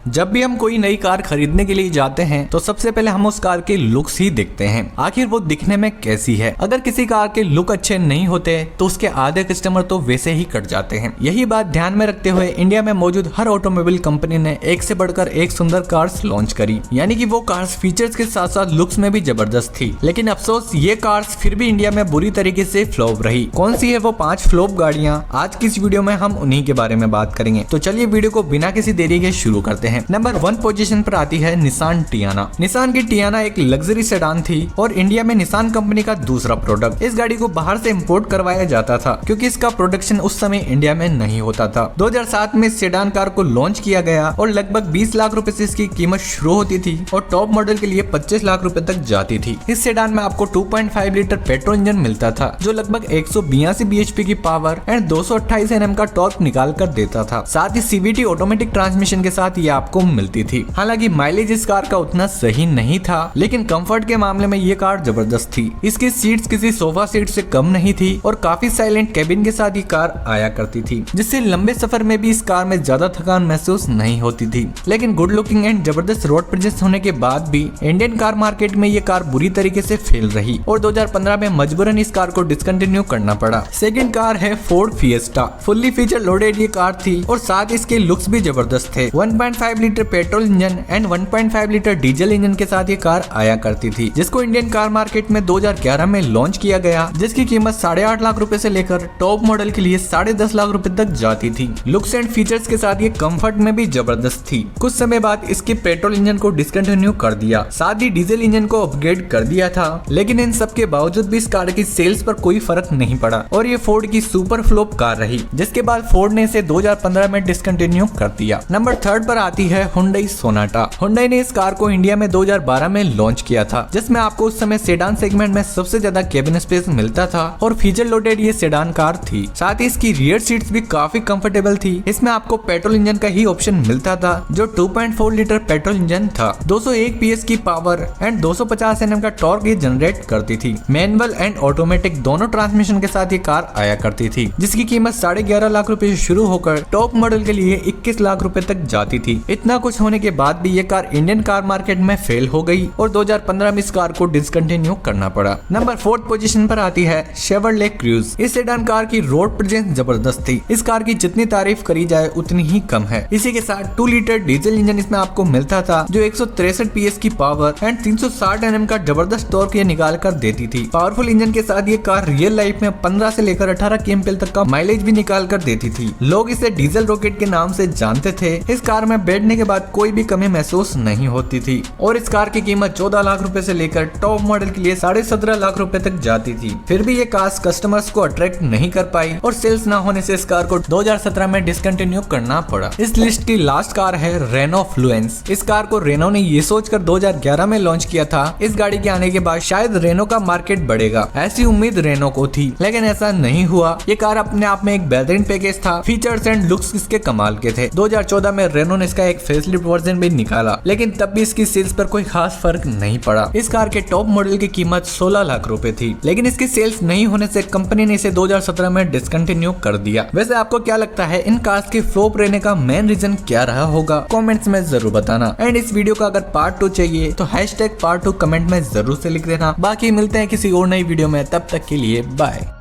जब भी हम कोई नई कार खरीदने के लिए जाते हैं तो सबसे पहले हम उस कार के लुक्स ही देखते हैं, आखिर वो दिखने में कैसी है। अगर किसी कार के लुक अच्छे नहीं होते तो उसके आधे कस्टमर तो वैसे ही कट जाते हैं। यही बात ध्यान में रखते हुए इंडिया में मौजूद हर ऑटोमोबाइल कंपनी ने एक से बढ़कर एक सुंदर कार्स लॉन्च करी, यानी कि वो कार्स फीचर्स के साथ साथ लुक्स में भी जबरदस्त थी। लेकिन अफसोस ये कार्स फिर भी इंडिया में बुरी तरीके से फ्लॉप रही। कौन सी है वो 5 फ्लॉप गाड़ियां, आज की इस वीडियो में हम उन्हीं के बारे में बात करेंगे। तो चलिए वीडियो को बिना किसी देरी के शुरू करते हैं। नंबर 1 पोजीशन पर आती है निसान टियाना। निसान की टियाना एक लग्जरी सेडान थी और इंडिया में निसान कंपनी का दूसरा प्रोडक्ट। इस गाड़ी को बाहर से इंपोर्ट करवाया जाता था क्योंकि इसका प्रोडक्शन उस समय इंडिया में नहीं होता था। 2007 में सेडान कार को लॉन्च किया गया और लगभग 20 लाख रुपए से इसकी कीमत शुरू होती थी और टॉप मॉडल के लिए 25 लाख रुपए तक जाती थी। इस सेडान में आपको 2.5 लीटर पेट्रोल इंजन मिलता था जो लगभग 182 bhp की पावर एंड 228 Nm का टॉर्क निकाल कर देता था। साथ ही CVT ऑटोमेटिक ट्रांसमिशन के साथ ये आपको मिलती थी। हालांकि माइलेज इस कार का उतना सही नहीं था, लेकिन कंफर्ट के मामले में ये कार जबरदस्त थी। इसकी सीट्स किसी सोफा सीट से कम नहीं थी और काफी साइलेंट कैबिन के साथ ये कार आया करती थी, जिससे लंबे सफर में भी इस कार में ज्यादा थकान महसूस नहीं होती थी। लेकिन गुड लुकिंग एंड जबरदस्त रोड प्रेजेंस होने के बाद भी इंडियन कार मार्केट में ये कार बुरी तरीके से फेल रही और 2015 में मजबूरन इस कार को डिसकंटिन्यू करना पड़ा। सेकंड कार है Ford fiesta. Fully feature loaded ये कार थी और साथ इसके लुक्स भी जबरदस्त थे। 1.5 litre petrol engine and 1.5 litre diesel engine के साथ ये कार आया करती थी, जिसको इंडियन कार मार्केट में 2011 में लॉन्च किया गया, जिसकी कीमत 8.5 लाख रुपए से लेकर टॉप मॉडल के लिए 10.5 लाख रुपए तक जाती थी। लुक्स एंड फीचर्स के साथ ये कंफर्ट में भी जबरदस्त थी। कुछ समय बाद इसके पेट्रोल इंजन को डिसकंटिन्यू कर दिया, साथ ही डीजल इंजन को अपग्रेड कर दिया था। लेकिन इन सब के बावजूद भी इस कार की सेल्स पर कोई फर्क नहीं पड़ा और ये फोर्ड की सुपर फ्लॉप कार रही, जिसके बाद फोर्ड ने इसे 2015 में डिसकंटिन्यू कर दिया। नंबर 3 पर आती है हुंडई सोनाटा। हुंडई ने इस कार को इंडिया में 2012 में लॉन्च किया था, जिसमें आपको उस समय सेडान सेगमेंट में सबसे ज्यादा केबिन स्पेस मिलता था और फीचर लोडेड ये सेडान कार थी। साथ ही इसकी रियर सीट्स भी काफी कंफर्टेबल थी। इसमें आपको पेट्रोल इंजन का ही ऑप्शन मिलता था जो 2.4 लीटर पेट्रोल इंजन था। 201 PS की पावर एंड 250 Nm का टॉर्क ये जनरेट करती थी। मैनुअल एंड ऑटोमेटिक दोनों ट्रांसमिशन के साथ ये कार आया करती थी, जिसकी कीमत 11.5 लाख रुपए से शुरू होकर टॉप मॉडल के लिए 21 लाख रुपए तक जाती थी। इतना कुछ होने के बाद भी ये कार इंडियन कार मार्केट में फेल हो गई और 2015 में इस कार को डिसकंटिन्यू करना पड़ा। नंबर 4 पोजीशन पर आती है शेवरले क्रूज। इस सेडान कार की रोड प्रेजेंस जबरदस्त थी। इस कार की जितनी तारीफ करी जाए उतनी ही कम है। इसी के साथ 2 लीटर डीजल इंजन इसमें आपको मिलता था जो 163 PS की पावर एंड 360 Nm का जबरदस्त टॉर्क ये निकाल कर देती थी। पावरफुल इंजन के साथ ये कार रियल लाइफ में 15 से लेकर 18 kmpl तक का माइलेज भी निकाल कर देती थी। लोग इसे डीजल रॉकेट के नाम से जानते थे। इस कार में बैठने के बाद कोई भी कमी महसूस नहीं होती थी और इस कार की कीमत 14 लाख रुपए से लेकर टॉप मॉडल के लिए 17.5 लाख रुपए तक जाती थी। फिर भी ये कार कस्टमर्स को अट्रैक्ट नहीं कर पाई और सेल्स ना होने से इस कार को 2017 में डिसकंटिन्यू करना पड़ा। इस लिस्ट की लास्ट कार है रेनो फ्लुएंस। इस कार को रेनो ने ये सोचकर 2011 में लॉन्च किया था इस गाड़ी के आने के बाद शायद रेनो का मार्केट बढ़ेगा, ऐसी उम्मीद रेनो को थी, लेकिन ऐसा नहीं हुआ। ये कार अपने आप में एक बेहतरीन पैकेज था। फीचर्स एंड लुक्स इसके कमाल के थे। 2014 में रेनो ने इसका एक फेसलिफ्ट वर्जन भी निकाला, लेकिन तब भी इसकी सेल्स पर कोई खास फर्क नहीं पड़ा। इस कार के टॉप मॉडल की कीमत 16 लाख रुपए थी, लेकिन इसकी सेल्स नहीं होने से कंपनी ने इसे 2017 में डिसकंटिन्यू कर दिया। वैसे आपको क्या लगता है इन कार्स के फ्लॉप रहने का मेन रीजन क्या रहा होगा? कमेंट्स में जरूर बताना। एंड इस वीडियो का अगर पार्ट 2 चाहिए तो #part2 कमेंट में जरूर से लिख देना। बाकी मिलते हैं किसी और नई वीडियो में, तब तक के लिए बाय।